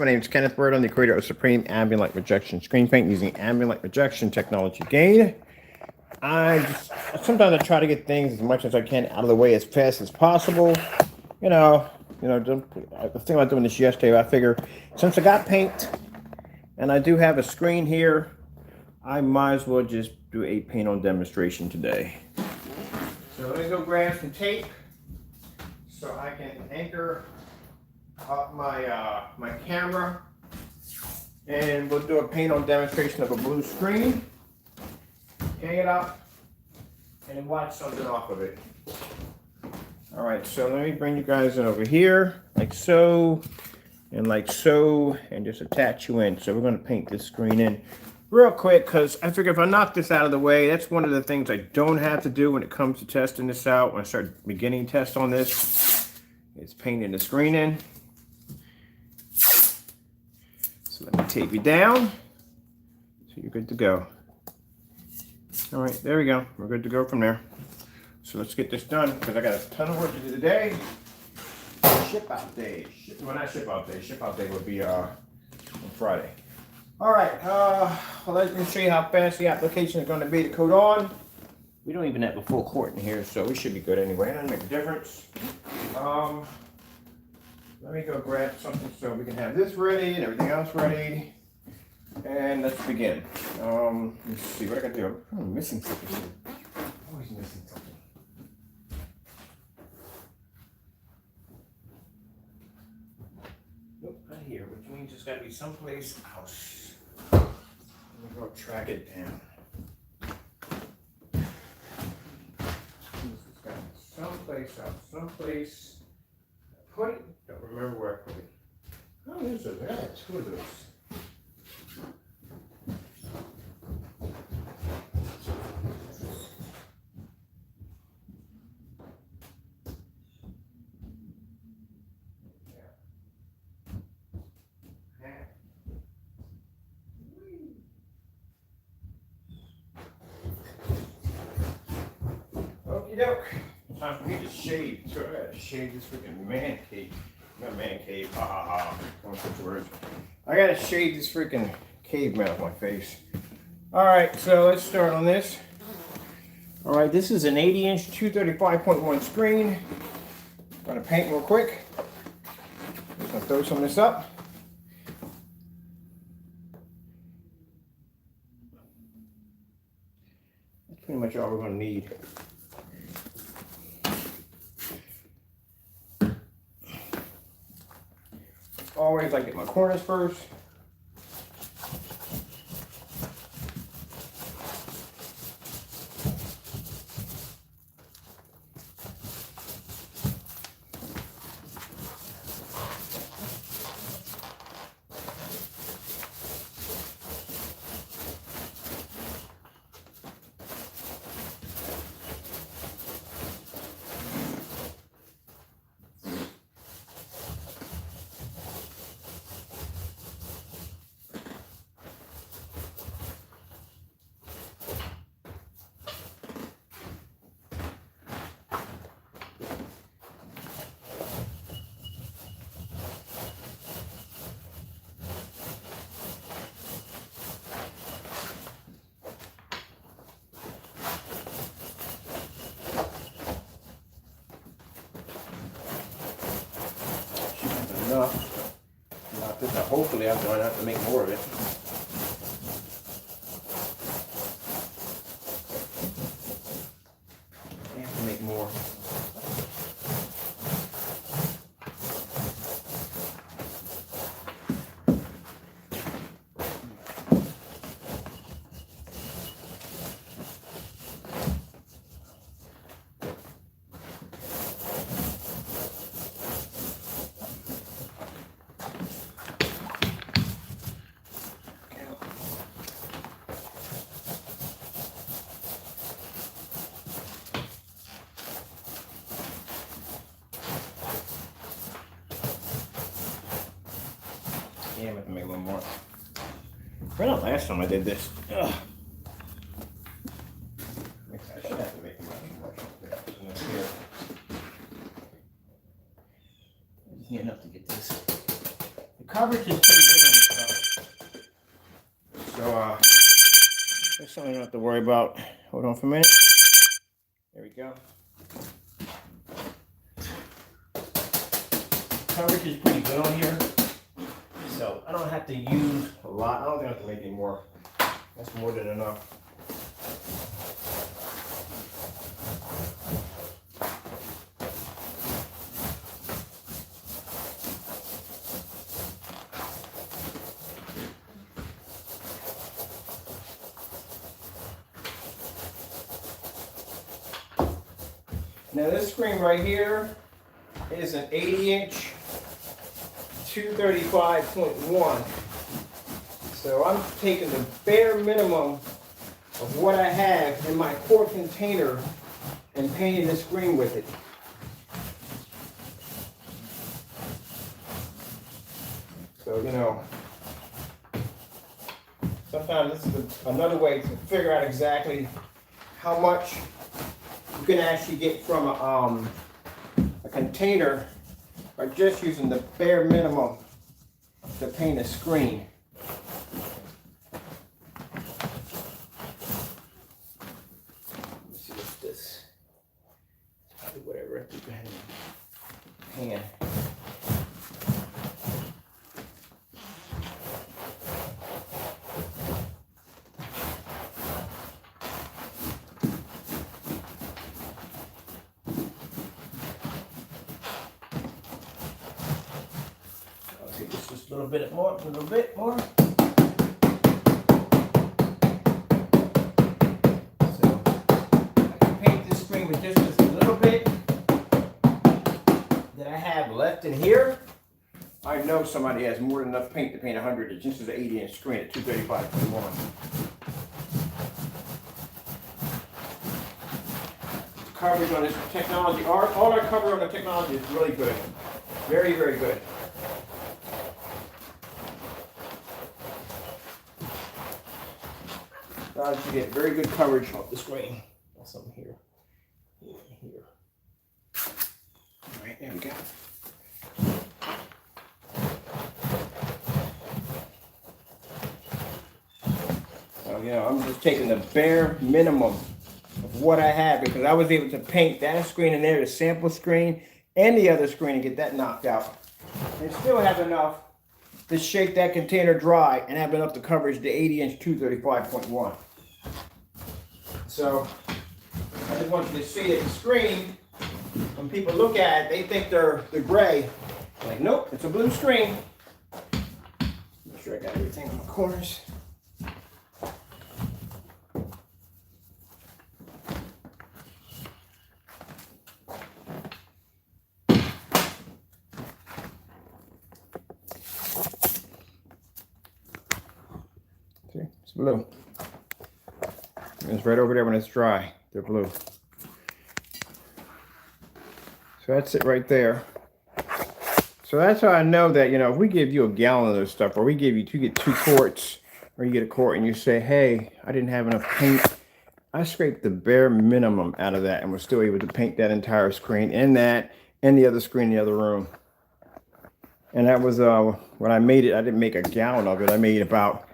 My name is Kenneth Bird. I'm the creator of Supreme Ambient Light Rejection Screen Paint using ambient light rejection technology gain. Sometimes I try to get things as much as I can out of the way as fast as possible. I was thinking about doing this yesterday. I figure since I got paint and I do have a screen here, I might as well just do a paint on demonstration today. So let me go grab some tape so I can anchor up my camera, and we'll do a paint on demonstration of a blue screen. Hang it up and watch something off of it. All right, so let me bring you guys in over here, like so, and like so, and just attach you in. So we're going to paint this screen in real quick, because I figure if I knock this out of the way, that's one of the things I don't have to do when it comes to testing this out. When I start beginning test on this, it's painting the screen in. So let me tape you down, so you're good to go. All right, there we go. We're good to go from there. So let's get this done, because I got a ton of work to do today. Ship out day. Well, not ship out day. Ship out day would be on Friday. All right, let me show you how fast the application is going to be to coat on. We don't even have a full quart in here, so we should be good anyway. It doesn't make a difference. Let me go grab something so we can have this ready and everything else ready. And let's begin. Let's see what I can do. I'm missing something here. Always missing something. Nope, not here, which means it's got to be someplace else. Let me go track it down. It's got to be someplace else, someplace. I put it, don't remember where I put it. Oh, there's a, there are two of those. Okie doke. Time for me to shave. So I gotta shave this freaking man cave. Not man cave, ha ha ha. Don't switch words. I gotta shave this freaking caveman off my face. Alright, so let's start on this. Alright, this is an 80-inch 235.1 screen. I'm gonna paint real quick. Just gonna throw some of this up. That's pretty much all we're gonna need. Always I get my corners first. Enough. Hopefully I'm going to have to make more of it. I have to make more. Yeah, I'm going to make a little more. Right on last time I did this. Ugh. I should have to make much more. I just need enough to get this. The coverage is pretty good on this stuff. So that's something I don't have to worry about. Hold on for a minute. There we go. Coverage is pretty good on here. So I don't have to use a lot. I don't think I have to make any more. That's more than enough. Now this screen right here is an 80-inch 235.1. So I'm taking the bare minimum of what I have in my quart container and painting the screen with it. So, you know, sometimes this is another way to figure out exactly how much you can actually get from a container by just using the bare minimum to paint a screen. Let me see what's this. It's probably whatever I keep in hand. Just a little bit more, a little bit more. So I can paint this screen with just a little bit that I have left in here. I know somebody has more than enough paint to paint 100 inch. This is an 80-inch screen at 235.1. Coverage on this technology, all our coverage on the technology is really good. Very, very good. You get very good coverage off the screen. That's something here. Here. All right, there we go. So, you know, I'm just taking the bare minimum of what I have because I was able to paint that screen in there, the sample screen, and the other screen and get that knocked out. And still have enough to shake that container dry and have enough to coverage the 80-inch 235.1. So I just want you to see that the screen, when people look at it, they think they're gray. Like, nope, it's a blue screen. Make sure I got everything on the corners. See, it's blue. It's right over there when it's dry. They're blue. So that's it right there. So that's how I know that, you know, if we give you a gallon of this stuff, or we give you, get 2 quarts, or you get a quart and you say, hey, I didn't have enough paint. I scraped the bare minimum out of that and was still able to paint that entire screen and that and the other screen in the other room. And that was when I made it, I didn't make a gallon of it. I made about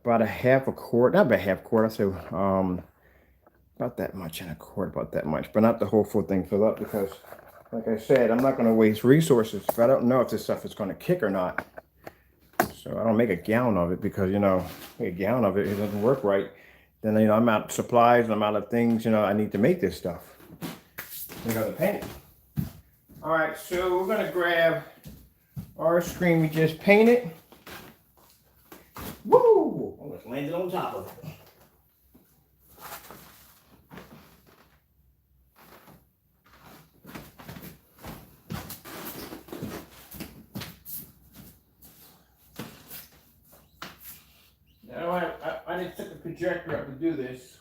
a half a quart, not about half a quart, I say about that much in a quart, about that much, but not the whole full thing filled up because, like I said, I'm not going to waste resources if I don't know if this stuff is going to kick or not. So I don't make a gallon of it because, you know, make a gallon of it, it doesn't work right. Then, you know, I'm out of supplies, I'm out of things, you know, I need to make this stuff. We got to paint it. All right, so we're going to grab our screen we just painted. Woo! Almost landed on top of it. Now I didn't set the projector up to do this.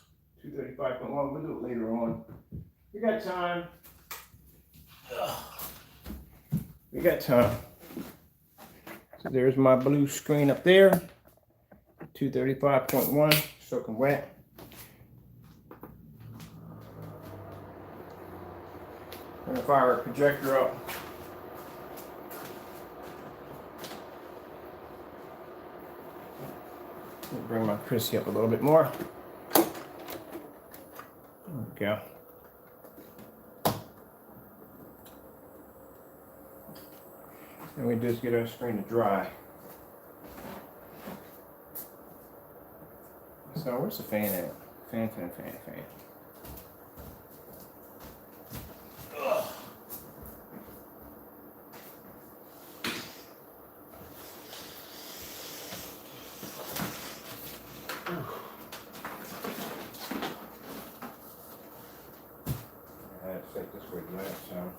235.1. We'll do it later on. We got time. We got time. So there's my blue screen up there. 235.1, soaking wet. I'm gonna fire a projector up. Bring my Chrissy up a little bit more. There we go. And we just get our screen to dry. So where's the fan at? Fan. Ugh. I had to set this way last time.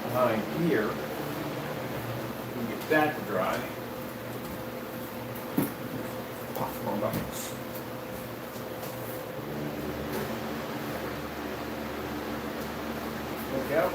Behind here, we can get that to dry. Pop more buckets. There we go.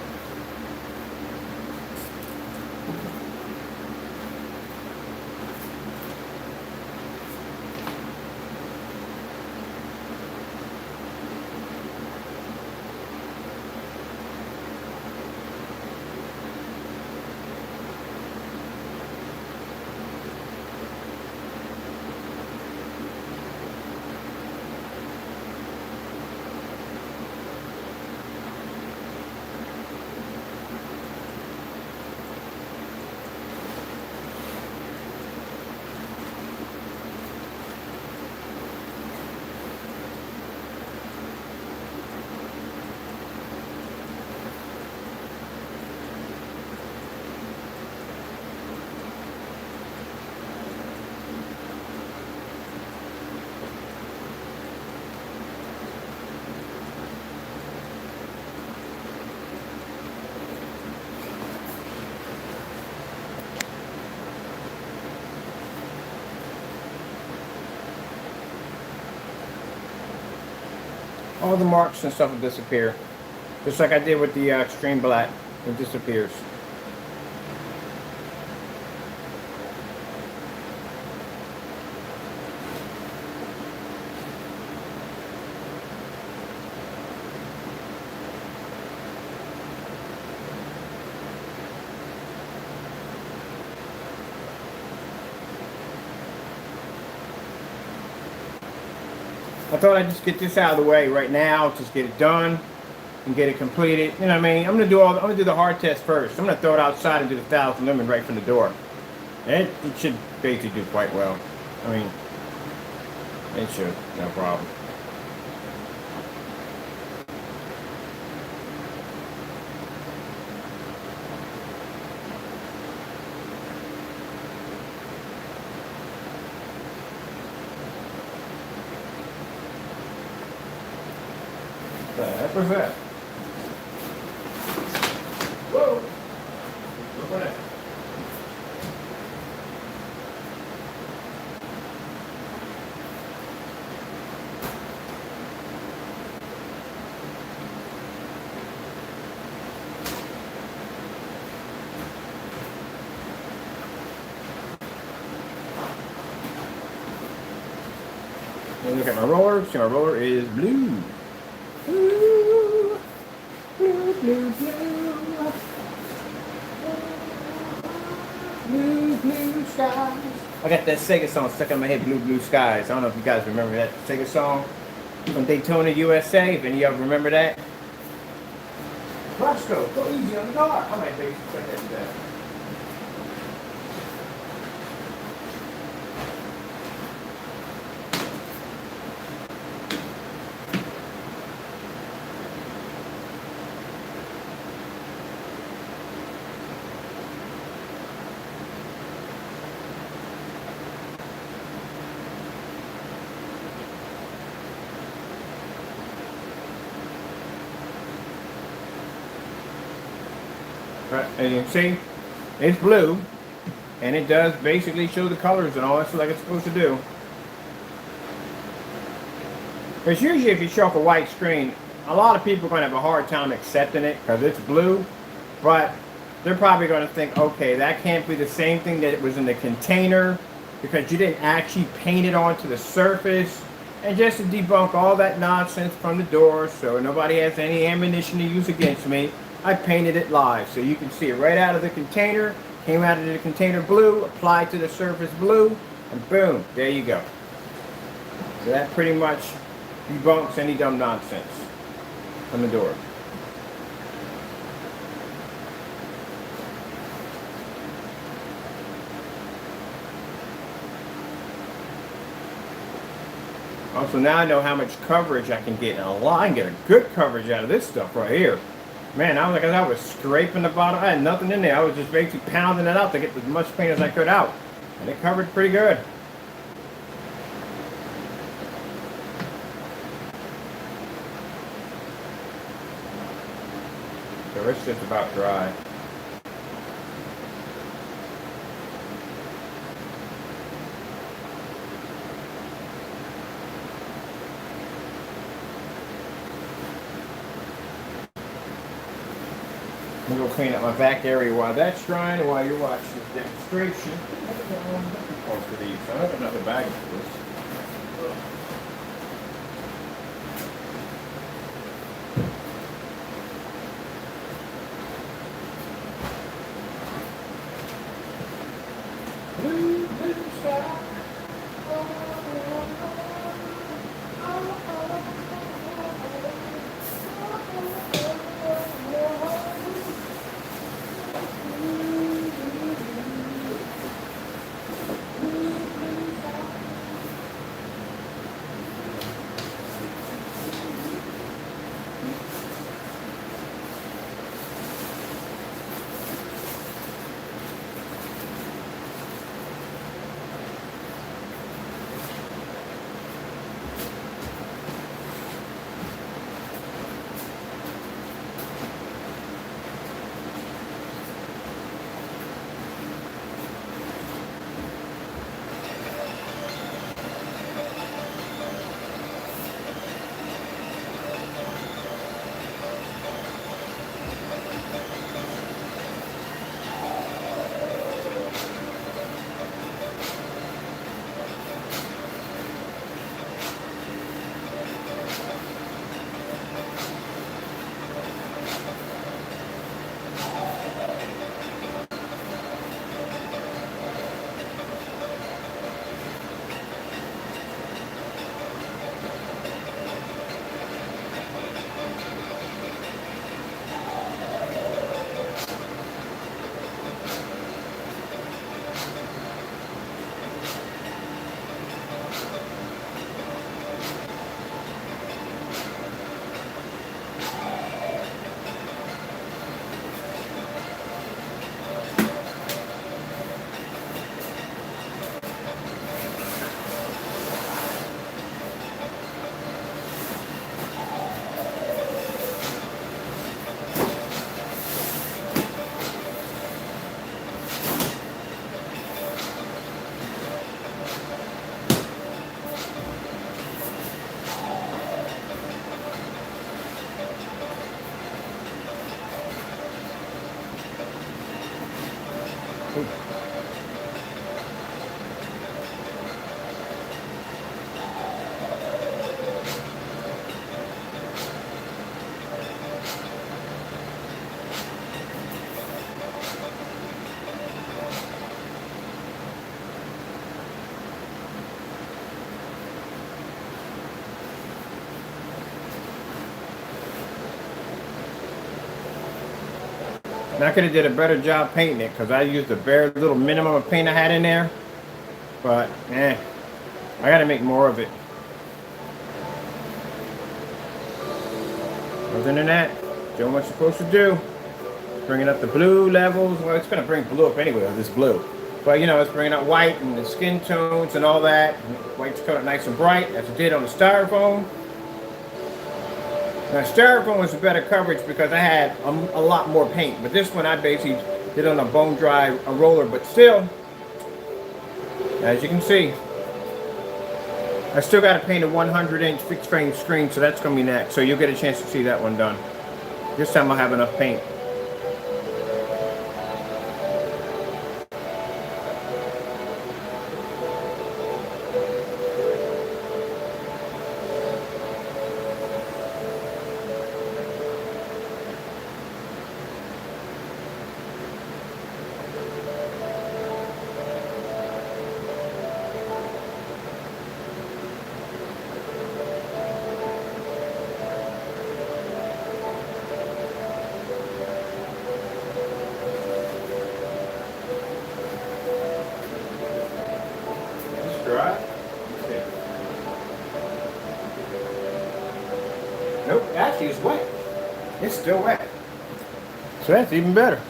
All the marks and stuff will disappear. Just like I did with the extreme black. It disappears. I thought I'd just get this out of the way right now, just get it done and get it completed. You know what I mean? I'm gonna do the hard test first. I'm gonna throw it outside and do the 1,000 lumen right from the door. And it should basically do quite well. I mean, it should, no problem. The heck was that? Whoa! Look at that. And look at my roller. See, my roller is blue. Blue, blue, blue, blue. Blue, blue skies. I got that Sega song stuck in my head, Blue, Blue Skies. I don't know if you guys remember that Sega song from Daytona, USA. If any of you remember that. Roscoe, go easy on the car. I might be put that to that. Right, and you can see it's blue, and it does basically show the colors and all that's like it's supposed to do. Because usually if you show up a white screen, a lot of people are going to have a hard time accepting it because it's blue, but they're probably going to think, okay, that can't be the same thing that it was in the container because you didn't actually paint it onto the surface. And just to debunk all that nonsense from the door so nobody has any ammunition to use against me, I painted it live. So you can see it right out of the container, came out of the container blue, applied to the surface blue, and boom, there you go. So that pretty much debunks any dumb nonsense on the door. Also, now I know how much coverage I can get. And I can get a good coverage out of this stuff right here. Man, I was scraping the bottom. I had nothing in there. I was just basically pounding it out to get as much paint as I could out. And it covered pretty good. So it's just about dry. I'm going to clean up my back area while that's drying and while you're watching this demonstration. For these. I have another bag of this. And I could have did a better job painting it because I used the bare little minimum of paint I had in there. But, I got to make more of it. Other than that, doing what you're supposed to do. Bringing up the blue levels. Well, it's going to bring blue up anyway, this blue. But, you know, it's bringing up white and the skin tones and all that. White's coming nice and bright, as it did on the styrofoam. Now, styrofoam was a better coverage because I had a lot more paint. But this one I basically did on a bone dry roller. But still, as you can see, I still got to paint a 100-inch fixed frame screen. So that's going to be next. So you'll get a chance to see that one done. This time I'll have enough paint. dry? Okay. Nope, actually it's wet. It's still wet. So that's even better.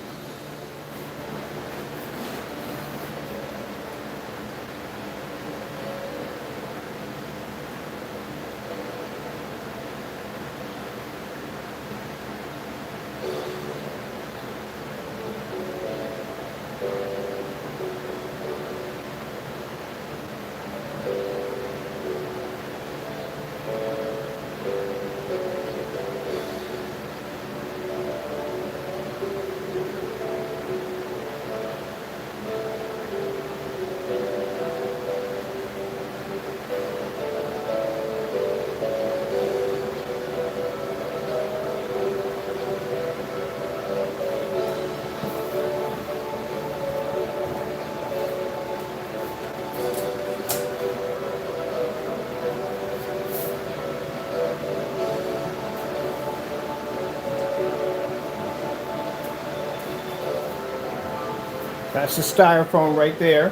That's the styrofoam right there.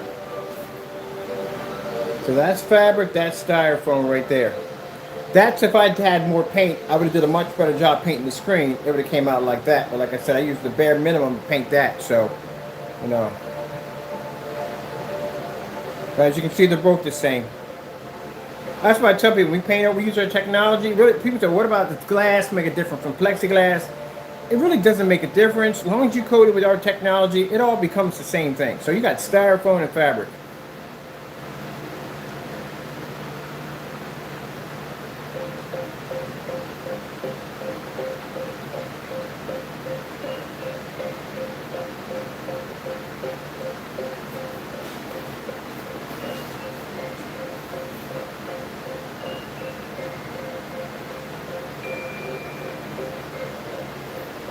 So that's fabric, that's styrofoam right there. That's if I'd had more paint, I would have did a much better job painting the screen. It would have came out like that. But like I said, I used the bare minimum to paint that. So, you know. But as you can see, they're both the same. That's why I tell people, we paint it, we use our technology. Really, people say, what about the glass make it different from plexiglass? It really doesn't make a difference. As long as you coat it with our technology, it all becomes the same thing. So you got styrofoam and fabric.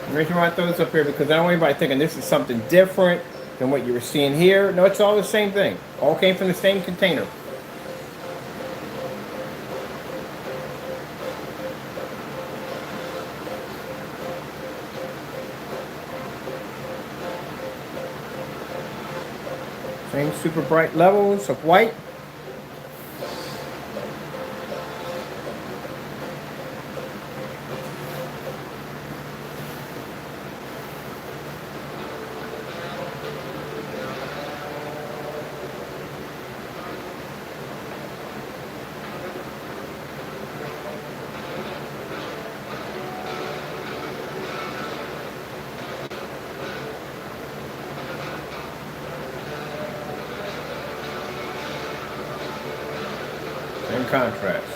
The reason why I throw this up here because I don't want anybody thinking this is something different than what you were seeing here. No, it's all the same thing. All came from the same container. Same super bright levels of white. In contrast.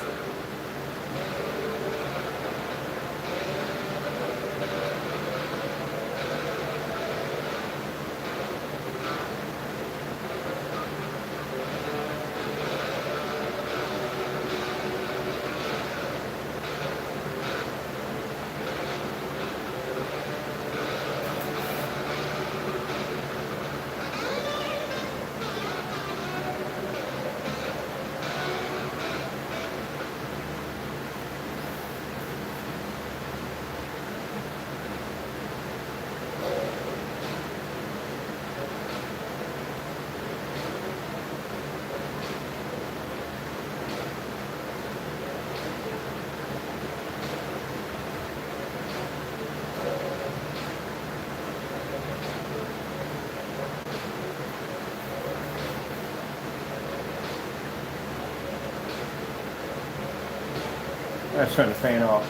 Let's turn the fan off.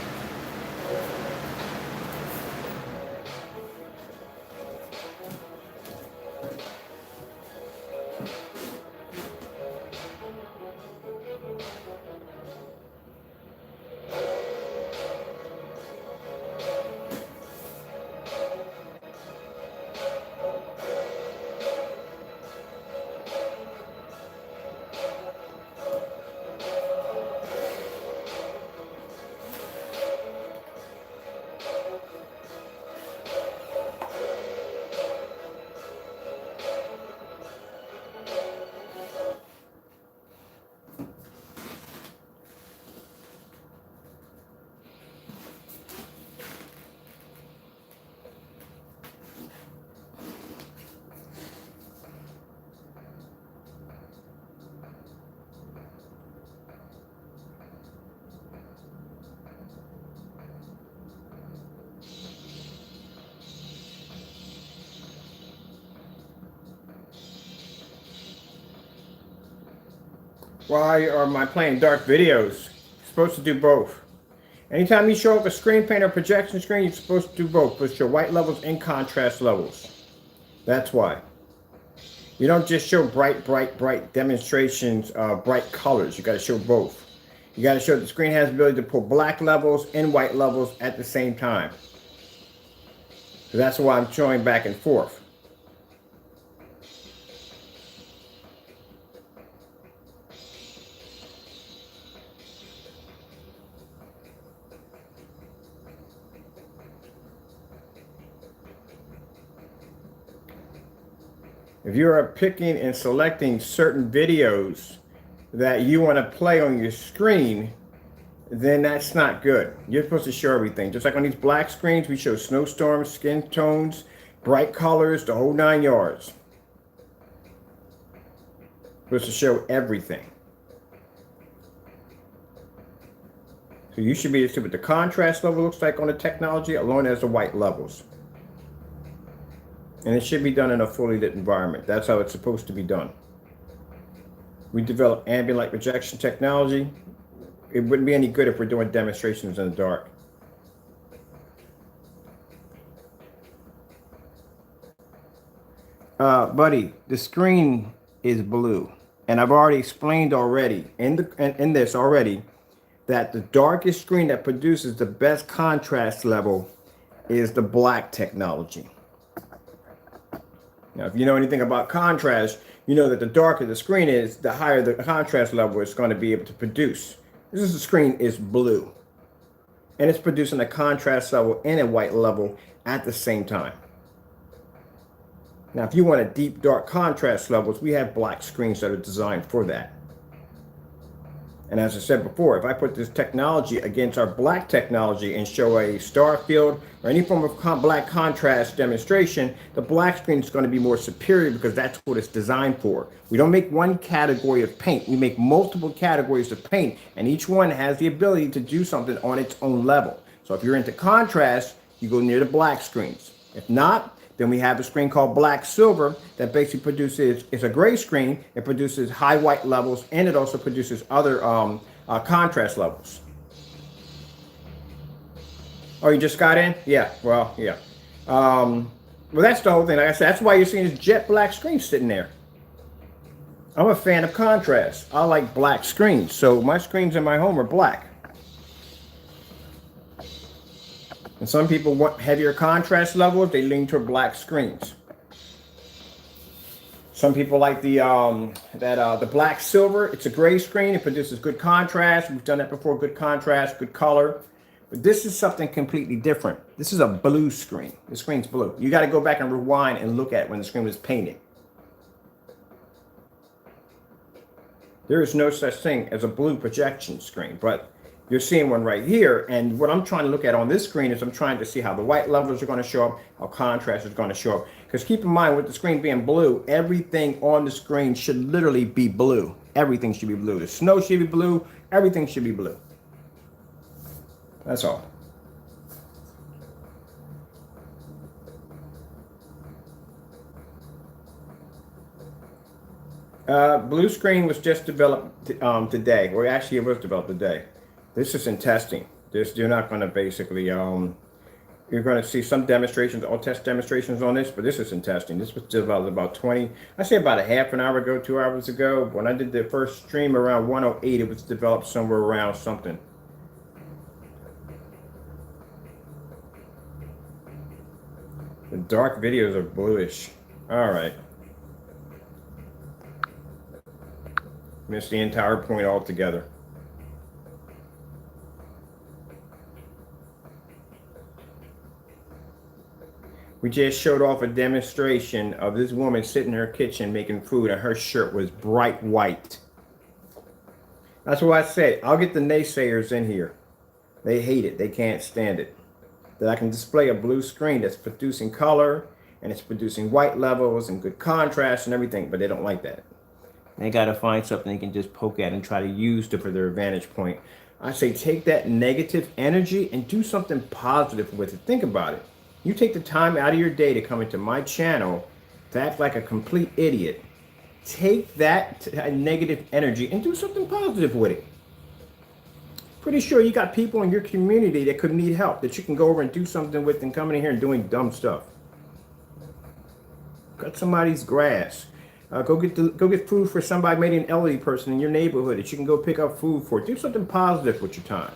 why am I playing dark videos? You're supposed to do both. Anytime you show up a screen paint or projection screen, you're supposed to do both. Put your white levels and contrast levels. That's why. You don't just show bright demonstrations, bright colors. You got to show both. You got to show the screen has the ability to pull black levels and white levels at the same time. So that's why I'm showing back and forth. If you are picking and selecting certain videos that you want to play on your screen, then that's not good. You're supposed to show everything. Just like on these black screens, we show snowstorms, skin tones, bright colors, the whole 9 yards. Supposed to show everything. So you should be able to see what the contrast level looks like on the technology, along as the white levels. And it should be done in a fully lit environment. That's how it's supposed to be done. We develop ambient light projection technology. It wouldn't be any good if we're doing demonstrations in the dark. Buddy, the screen is blue. And I've already explained already, in this already, that the darkest screen that produces the best contrast level is the black technology. Now, if you know anything about contrast, you know that the darker the screen is, the higher the contrast level it's going to be able to produce. This screen is blue, and it's producing a contrast level and a white level at the same time. Now, if you want a deep, dark contrast levels, we have black screens that are designed for that. And as I said before, if I put this technology against our black technology and show a star field or any form of black contrast demonstration, the black screen is going to be more superior because that's what it's designed for. We don't make one category of paint. We make multiple categories of paint, and each one has the ability to do something on its own level. So if you're into contrast, you go near the black screens. If not, then we have a screen called black silver that basically produces, it's a gray screen. It produces high white levels, and it also produces other contrast levels. Oh, you just got in? Yeah, well, yeah. Well, that's the whole thing. Like I said, that's why you're seeing this jet black screen sitting there. I'm a fan of contrast. I like black screens. So my screens in my home are black. And some people want heavier contrast levels. They lean toward black screens. Some people like the black silver. It's a gray screen. It produces good contrast. We've done that before. Good contrast, good color. But this is something completely different. This is a blue screen. The screen's blue. You got to go back and rewind and look at when the screen was painted. There is no such thing as a blue projection screen, but you're seeing one right here. And what I'm trying to look at on this screen is I'm trying to see how the white levels are going to show up, how contrast is going to show up. Because keep in mind, with the screen being blue, everything on the screen should literally be blue. Everything should be blue. The snow should be blue. Everything should be blue. That's all. Blue screen was just developed today, or actually it was developed today. This is in testing. You're not going to basically, you're going to see some demonstrations, all test demonstrations on this, but this is in testing. This was developed about about a half an hour ago, 2 hours ago. When I did the first stream around 1:08, it was developed somewhere around something. The dark videos are bluish. All right. Missed the entire point altogether. We just showed off a demonstration of this woman sitting in her kitchen making food, and her shirt was bright white. That's why I said, I'll get the naysayers in here. They hate it. They can't stand it. That I can display a blue screen that's producing color, and it's producing white levels and good contrast and everything, but they don't like that. They got to find something they can just poke at and try to use for their vantage point. I say take that negative energy and do something positive with it. Think about it. You take the time out of your day to come into my channel to act like a complete idiot take that negative energy and do something positive with it. Pretty sure you got people in your community that could need help, that you can go over and do something with, and coming in here and doing dumb stuff. Cut somebody's grass. Go get food for somebody, maybe an elderly person in your neighborhood that you can go pick up food for. Do something positive with your time.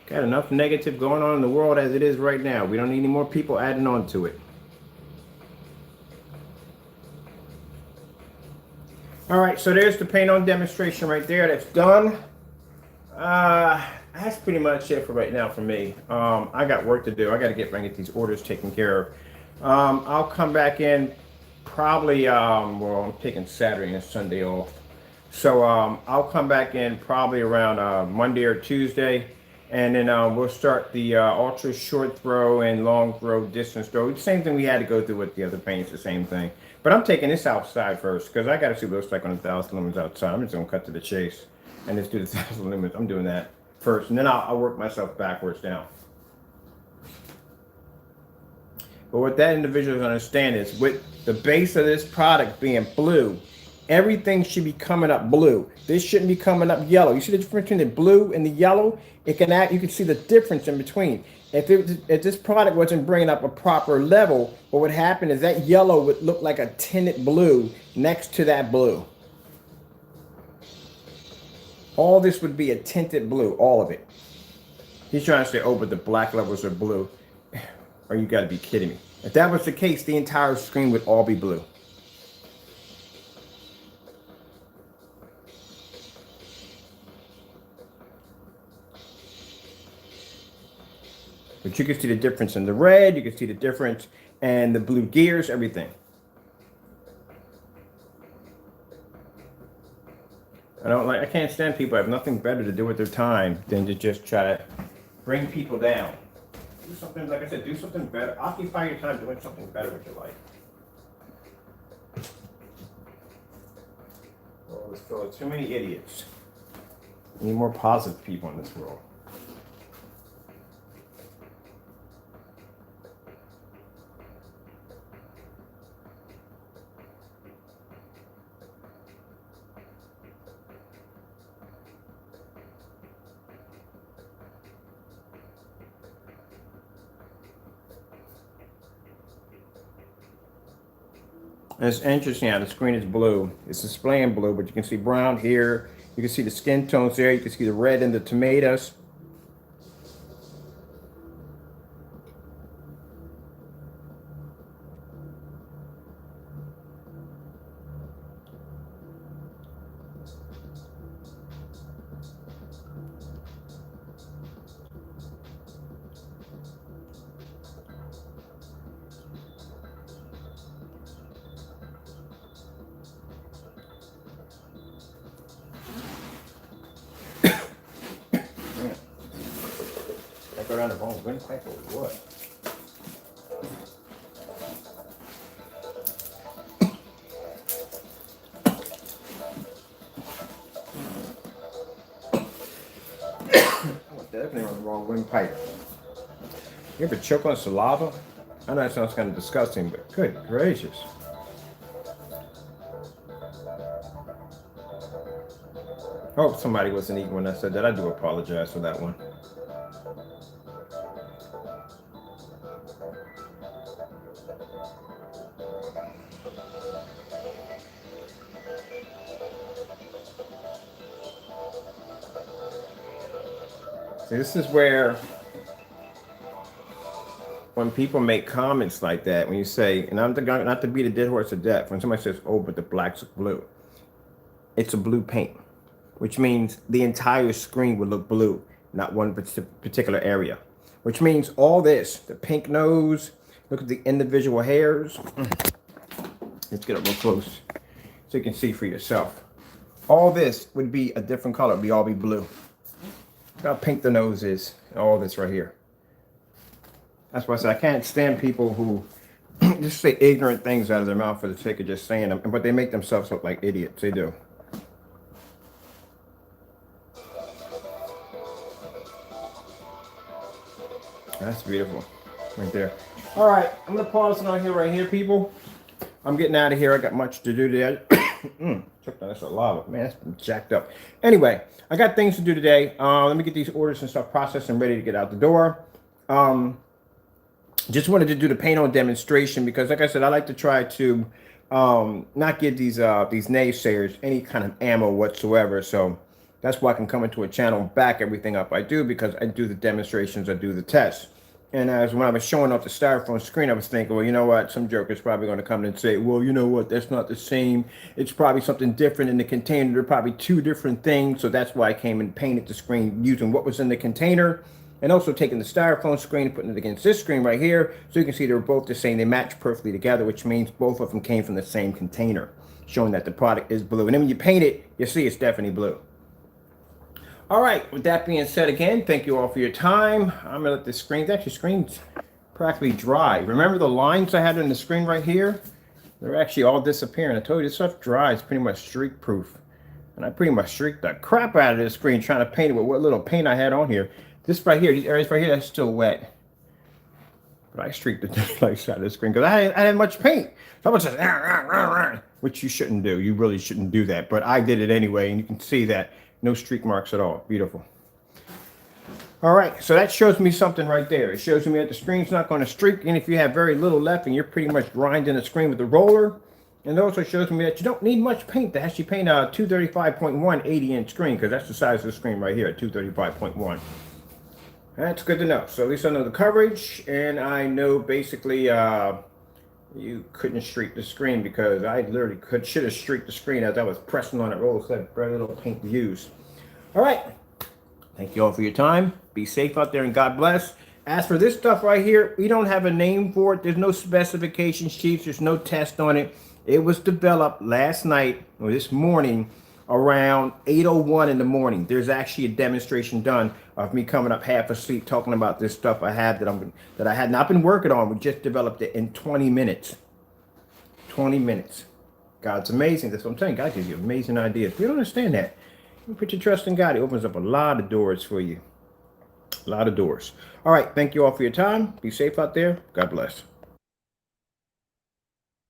Got enough negative going on in the world as it is right now. We don't need any more people adding on to it. All right, so there's the paint on demonstration right there. That's done. That's pretty much it for right now for me. I got work to do. I got to get these orders taken care of. I'll come back in probably, well, I'm taking Saturday and Sunday off. So I'll come back in probably around Monday or Tuesday. And then we'll start the ultra short throw and long throw, distance throw. The same thing we had to go through with the other paints, the same thing. But I'm taking this outside first because I got to see what it looks like on 1,000 lumens outside. I'm just going to cut to the chase and just do the 1,000 lumens. I'm doing that first, and then I'll work myself backwards down. But what that individual understand is with the base of this product being blue, everything should be coming up blue. This shouldn't be coming up yellow. You see the difference between the blue and the yellow? You can see the difference in between. If this product wasn't bringing up a proper level, what would happen is that yellow would look like a tinted blue next to that blue. All this would be a tinted blue, all of it. He's trying to say, oh, but the black levels are blue. Or you got to be kidding me. If that was the case, the entire screen would all be blue. But you can see the difference in the red, you can see the difference in the blue gears, everything. I can't stand people who have nothing better to do with their time than to just try to bring people down. Do something, like I said, do something better. Occupy your time doing something better with your life. Well, there's still too many idiots. We need more positive people in this world. And it's interesting how the screen is blue. It's displaying blue, but you can see brown here. You can see the skin tones there. You can see the red in the tomatoes. Go down the wrong windpipe or what? I'm definitely on the wrong windpipe. You ever choke on saliva? I know that sounds kind of disgusting, but good gracious. I hope somebody wasn't eating when I said that. I do apologize for that one. See, this is where, when people make comments like that, when you say, and I'm not to beat a dead horse to death, when somebody says, oh, but the black's blue, it's a blue paint, which means the entire screen would look blue, not one particular area, which means all this, the pink nose, look at the individual hairs. Let's get up real close so you can see for yourself. All this would be a different color, it would all be blue. Look how pink the nose is, all this right here. That's why I said I can't stand people who just say ignorant things out of their mouth for the sake of just saying them, but they make themselves look like idiots. They do. That's beautiful. Right there. All right. I'm going to pause it on here right here, people. I'm getting out of here. I got much to do today. Took that's a lava. Man, that's been jacked up. Anyway, I got things to do today. Let me get these orders and stuff processed and ready to get out the door. Just wanted to do the paint on demonstration because, like I said, I like to try to not give these naysayers any kind of ammo whatsoever. So that's why I can come into a channel and back everything up I do, because I do the demonstrations, I do the tests. And as when I was showing off the styrofoam screen, I was thinking, well, you know what? Some joker's probably going to come and say, well, you know what? That's not the same. It's probably something different in the container. They're probably two different things. So that's why I came and painted the screen using what was in the container, and also taking the styrofoam screen and putting it against this screen right here. So you can see they're both the same. They match perfectly together, which means both of them came from the same container, showing that the product is blue. And then when you paint it, you see it's definitely blue. All right, with that being said, again, thank you all for your time. I'm gonna let the screen, actually screen's practically dry. Remember the lines I had in the screen right here? They're actually all disappearing. I told you this stuff dries pretty much streak proof. And I pretty much streaked the crap out of this screen trying to paint it with what little paint I had on here. This right here, these areas right here, that's still wet. But I streaked the place out of the screen because I had much paint. Someone says, which you shouldn't do. You really shouldn't do that. But I did it anyway, and you can see that. No streak marks at all. Beautiful. All right, so that shows me something right there. It shows me that the screen's not going to streak, and if you have very little left and you're pretty much grinding the screen with the roller. And it also shows me that you don't need much paint to actually paint a 235.1 80-inch screen, because that's the size of the screen right here at 235.1. That's good to know. So at least I know the coverage, and I know basically you couldn't streak the screen, because I literally should have streaked the screen as I was pressing on it roll, so I had very little paint to use. All right. Thank you all for your time. Be safe out there, and God bless. As for this stuff right here, we don't have a name for it. There's no specification sheets. There's no test on it. It was developed last night or this morning around 8:01 in the morning. There's actually a demonstration done of me coming up half asleep talking about this stuff I have that I had not been working on. We just developed it in 20 minutes. 20 minutes. God's amazing. That's what I'm saying. God gives you amazing ideas. If you don't understand that, you put your trust in God. He opens up a lot of doors for you. A lot of doors. All right. Thank you all for your time. Be safe out there. God bless.